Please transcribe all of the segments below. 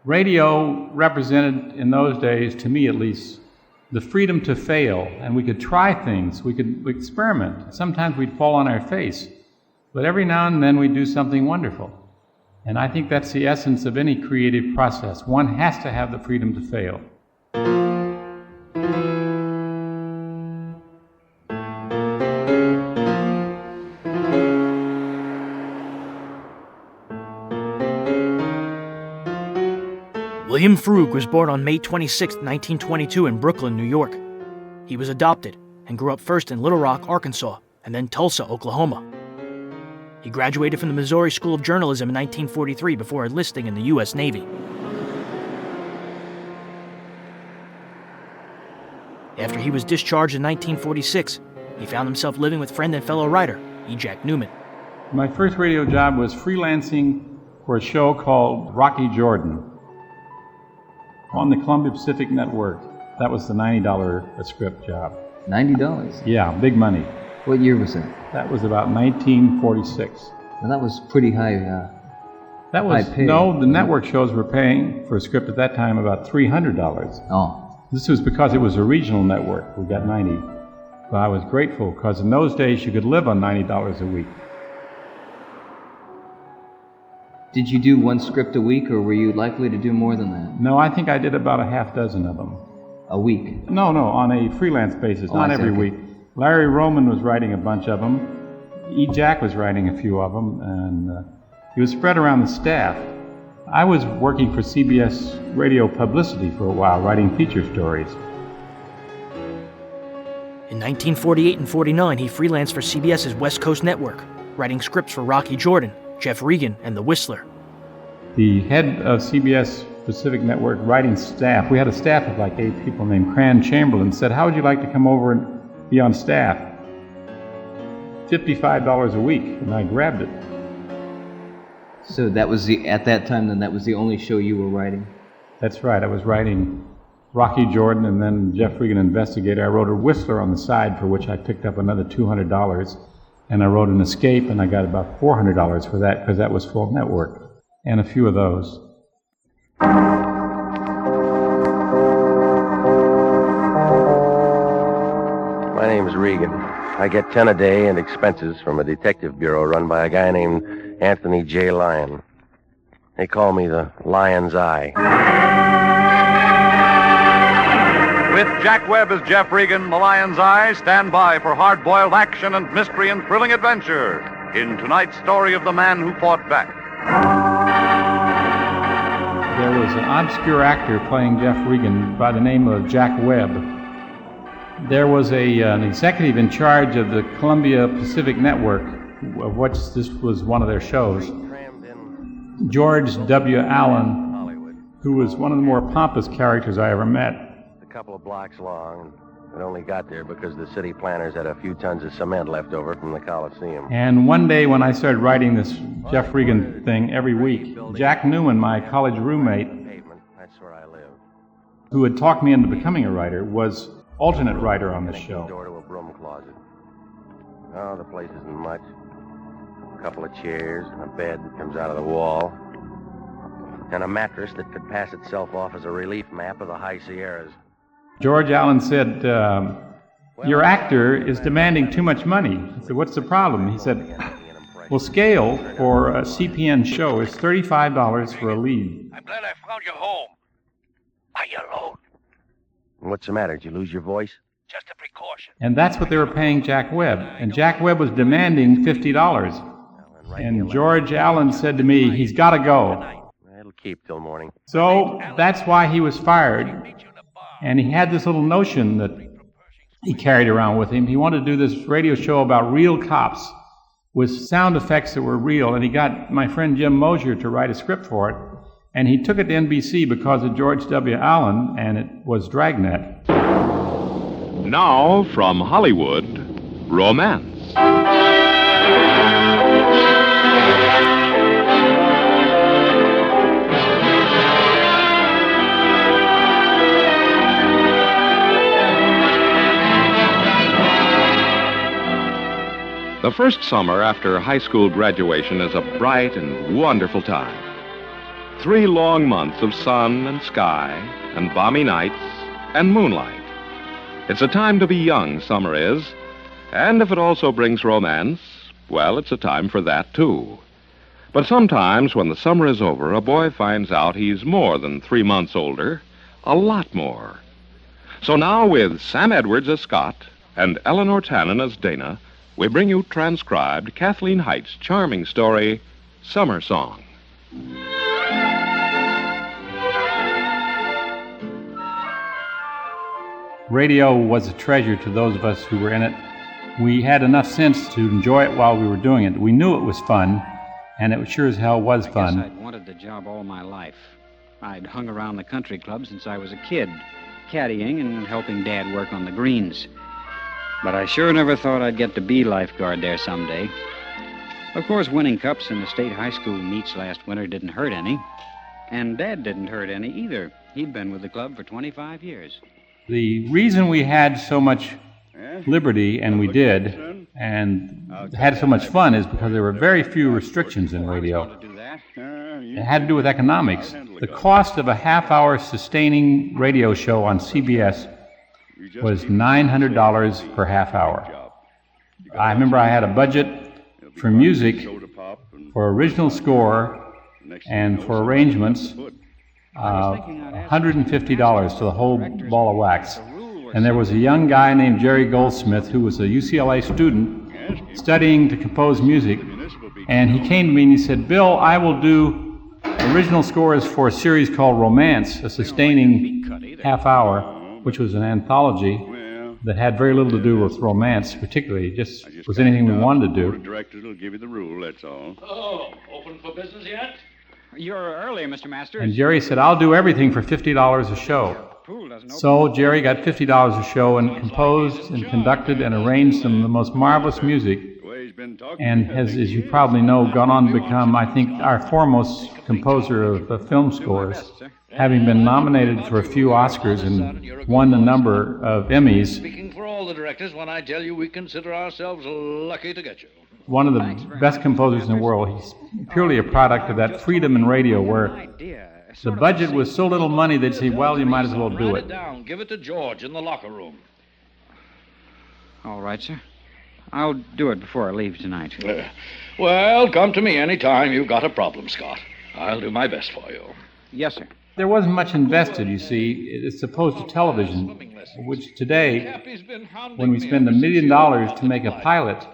Radio represented, in those days, to me at least, the freedom to fail, and we could try things, we could experiment. Sometimes we'd fall on our face, but every now and then we'd do something wonderful. And I think that's the essence of any creative process. One has to have the freedom to fail. William Froug was born on May 26, 1922 in Brooklyn, New York. He was adopted and grew up first in Little Rock, Arkansas, and then Tulsa, Oklahoma. He graduated from the Missouri School of Journalism in 1943 before enlisting in the U.S. Navy. After he was discharged in 1946, he found himself living with friend and fellow writer, E. Jack Neuman. My first radio job was freelancing for a show called Rocky Jordan on the Columbia Pacific Network. That was the $90 a script job. $90? Yeah, big money. What year was that? That was about 1946. Well, that was pretty high. That was high pay. No, the network shows were paying for a script at that time about $300. Oh. This was because it was a regional network. We got 90. But I was grateful because in those days you could live on $90 a week. Did you do one script a week, or were you likely to do more than that? No, I think I did about a half dozen of them. A week? No, on a freelance basis, not every week. Larry Roman was writing a bunch of them. E. Jack was writing a few of them, and he was spread around the staff. I was working for CBS Radio Publicity for a while, writing feature stories. In 1948 and 49, he freelanced for CBS's West Coast Network, writing scripts for Rocky Jordan, Jeff Regan, and The Whistler. The head of CBS Pacific Network writing staff, we had a staff of like 8 people named Cran Chamberlain, said, "How would you like to come over and be on staff?" $55 a week, and I grabbed it. So that was at that time, then, that was the only show you were writing? That's right. I was writing Rocky Jordan and then Jeff Regan Investigator. I wrote a Whistler on the side, for which I picked up another $200. And I wrote an Escape, and I got about $400 for that, because that was full network. And a few of those. My name's Regan. I get 10 a day and expenses from a detective bureau run by a guy named Anthony J. Lyon. They call me the Lion's Eye. With Jack Webb as Jeff Regan, the Lion's Eye, stand by for hard-boiled action and mystery and thrilling adventure in tonight's story of the man who fought back. There was an obscure actor playing Jeff Regan by the name of Jack Webb. There was an executive in charge of the Columbia Pacific Network, of which this was one of their shows, George W. Allen, who was one of the more pompous characters I ever met. A couple of blocks long. It only got there because the city planners had a few tons of cement left over from the Coliseum. And one day when I started writing this Jeff Regan thing every week, Jack Neuman, my college roommate, That's where I live. who had talked me into becoming a writer, was alternate writer on the show. Door to a broom closet. Oh, the place isn't much. A couple of chairs and a bed that comes out of the wall. And a mattress that could pass itself off as a relief map of the High Sierras. George Allen said, "Your actor is demanding too much money." I said, "What's the problem?" He said, "Well, scale for a CPN show is $35 for a lead." I'm glad I found you home. Are you alone? What's the matter? Did you lose your voice? Just a precaution. And that's what they were paying Jack Webb. And Jack Webb was demanding $50. And George Allen said to me, "He's got to go." It'll keep till morning. So that's why he was fired. And he had this little notion that he carried around with him. He wanted to do this radio show about real cops with sound effects that were real. And he got my friend Jim Mosier to write a script for it. And he took it to NBC because of George W. Allen, and it was Dragnet. Now, from Hollywood, romance. The first summer after high school graduation is a bright and wonderful time. 3 long months of sun and sky and balmy nights and moonlight. It's a time to be young, summer is. And if it also brings romance, well, it's a time for that, too. But sometimes when the summer is over, a boy finds out he's more than 3 months older, a lot more. So now with Sam Edwards as Scott and Eleanor Tannen as Dana, we bring you transcribed Kathleen Height's charming story, Summer Song. Radio was a treasure to those of us who were in it. We had enough sense to enjoy it while we were doing it. We knew it was fun, and it sure as hell was fun. I guess I'd wanted the job all my life. I'd hung around the country club since I was a kid, caddying and helping Dad work on the greens. But I sure never thought I'd get to be lifeguard there someday. Of course, winning cups in the state high school meets last winter didn't hurt any. And Dad didn't hurt any either. He'd been with the club for 25 years. The reason we had so much liberty, and we did, and had so much fun, is because there were very few restrictions in radio. It had to do with economics. The cost of a half-hour sustaining radio show on CBS was $900 per half hour. I remember I had a budget for music, for original score, and for arrangements, $150 to the whole ball of wax. And there was a young guy named Jerry Goldsmith who was a UCLA student studying to compose music. And he came to me and he said, "Bill, I will do original scores for a series called Romance, a sustaining half hour, which was an anthology that had very little to do with romance, particularly. It just was anything we wanted to do." The directors will give you the rule, that's all. Oh, open for business yet? You're early, Mr. Masters. And Jerry said, "I'll do everything for $50 a show." So Jerry got $50 a show and composed and conducted and arranged some of the most marvelous music, and has, as you probably know, gone on to become, I think, our foremost composer of film scores, having been nominated for a few Oscars and won a number of Emmys. Speaking for all the directors when I tell you we consider ourselves lucky to get you. One of the best composers in the world. He's purely a product of that freedom in radio where the budget was so little money they'd say, "Well, you might as well do Write it." down. Give it to George in the locker room. All right, sir. I'll do it before I leave tonight. Well, come to me any time you've got a problem, Scott. I'll do my best for you. Yes, sir. There wasn't much invested, you see, as opposed to television, which today, when we spend $1 million to make a pilot,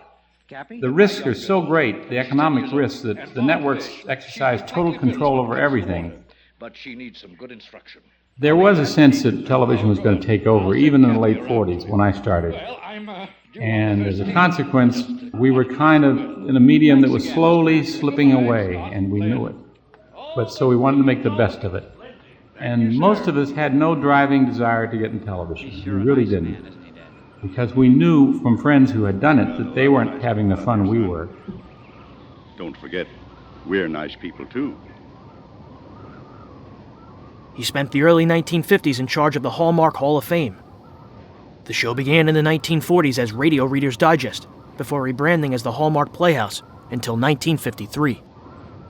the risks are so great, the economic risks, that the networks exercise total control over everything. But she needs some good instruction. There was a sense that television was going to take over, even in the late 40s when I started. And as a consequence, we were kind of in a medium that was slowly slipping away, and we knew it. But so we wanted to make the best of it. And most of us had no driving desire to get in television. We really didn't. Because we knew from friends who had done it that they weren't having the fun we were. Don't forget, we're nice people, too. He spent the early 1950s in charge of the Hallmark Hall of Fame. The show began in the 1940s as Radio Reader's Digest, before rebranding as the Hallmark Playhouse until 1953.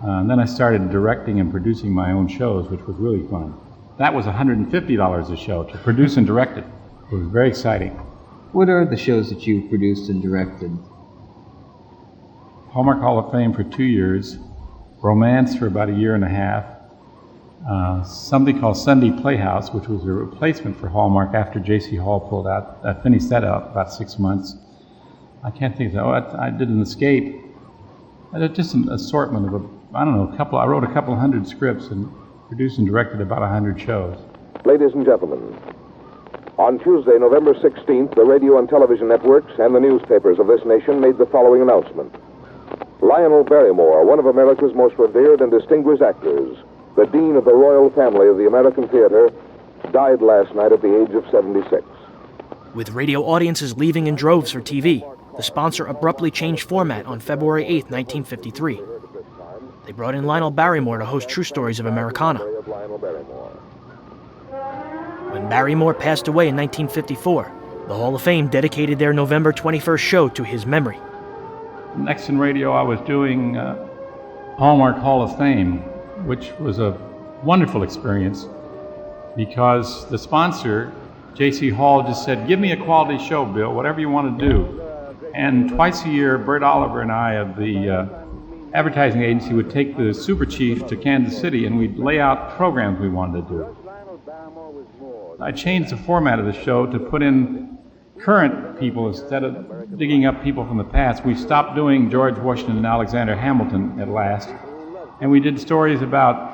And then I started directing and producing my own shows, which was really fun. That was $150 a show to produce and direct it. It was very exciting. What are the shows that you produced and directed? Hallmark Hall of Fame for 2 years, Romance for about 1.5 years, something called Sunday Playhouse, which was a replacement for Hallmark after J.C. Hall pulled out. I finished that out about 6 months. I can't think of that. I did an Escape. I did just an assortment of, I wrote a couple hundred scripts and produced and directed about 100 shows. Ladies and gentlemen, on Tuesday, November 16th, the radio and television networks and the newspapers of this nation made the following announcement. Lionel Barrymore, one of America's most revered and distinguished actors, the dean of the royal family of the American theater, died last night at the age of 76. With radio audiences leaving in droves for TV, the sponsor abruptly changed format on February 8, 1953. They brought in Lionel Barrymore to host True Stories of Americana. When Barrymore passed away in 1954, the Hall of Fame dedicated their November 21st show to his memory. Next in radio, I was doing Hallmark Hall of Fame, which was a wonderful experience because the sponsor, J.C. Hall, just said, give me a quality show, Bill, whatever you want to do. And twice a year, Bert Oliver and I of the advertising agency would take the super chief to Kansas City and we'd lay out programs we wanted to do. I changed the format of the show to put in current people instead of digging up people from the past. We stopped doing George Washington and Alexander Hamilton at last, and we did stories about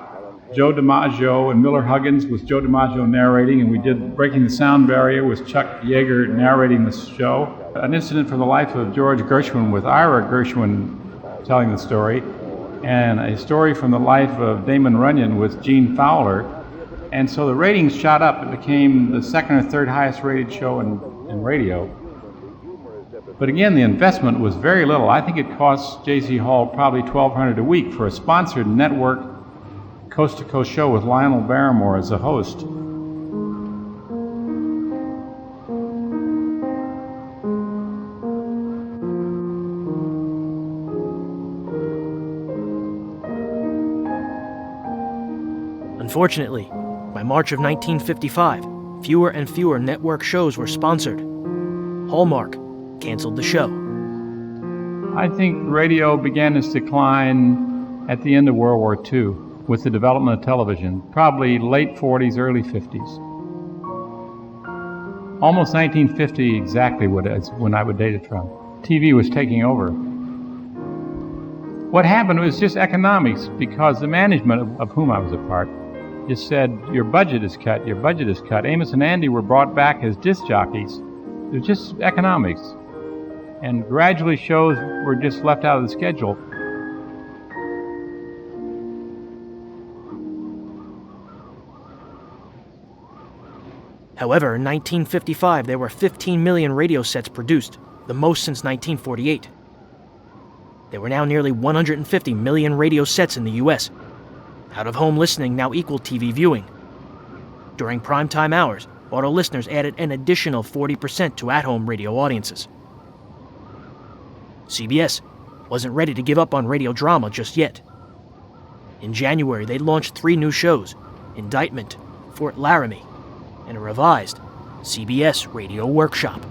Joe DiMaggio and Miller Huggins with Joe DiMaggio narrating, and we did Breaking the Sound Barrier with Chuck Yeager narrating the show. An incident from the life of George Gershwin with Ira Gershwin telling the story, and a story from the life of Damon Runyon with Gene Fowler. And so the ratings shot up. It became the second or third highest rated show in radio. But again, the investment was very little. I think it cost J.C. Hall probably $1,200 a week for a sponsored network coast-to-coast show with Lionel Barrymore as a host. Unfortunately, by March of 1955, fewer and fewer network shows were sponsored. Hallmark canceled the show. I think radio began its decline at the end of World War II with the development of television, probably late 40s, early 50s. Almost 1950 exactly when I would date it from. TV was taking over. What happened was just economics, because the management of whom I was a part just said, your budget is cut, your budget is cut. Amos and Andy were brought back as disc jockeys. It was just economics. And gradually shows were just left out of the schedule. However, in 1955, there were 15 million radio sets produced, the most since 1948. There were now nearly 150 million radio sets in the U.S. Out-of-home listening now equaled TV viewing. During primetime hours, auto listeners added an additional 40% to at-home radio audiences. CBS wasn't ready to give up on radio drama just yet. In January, they launched 3 new shows, Indictment, Fort Laramie, and a revised CBS Radio Workshop.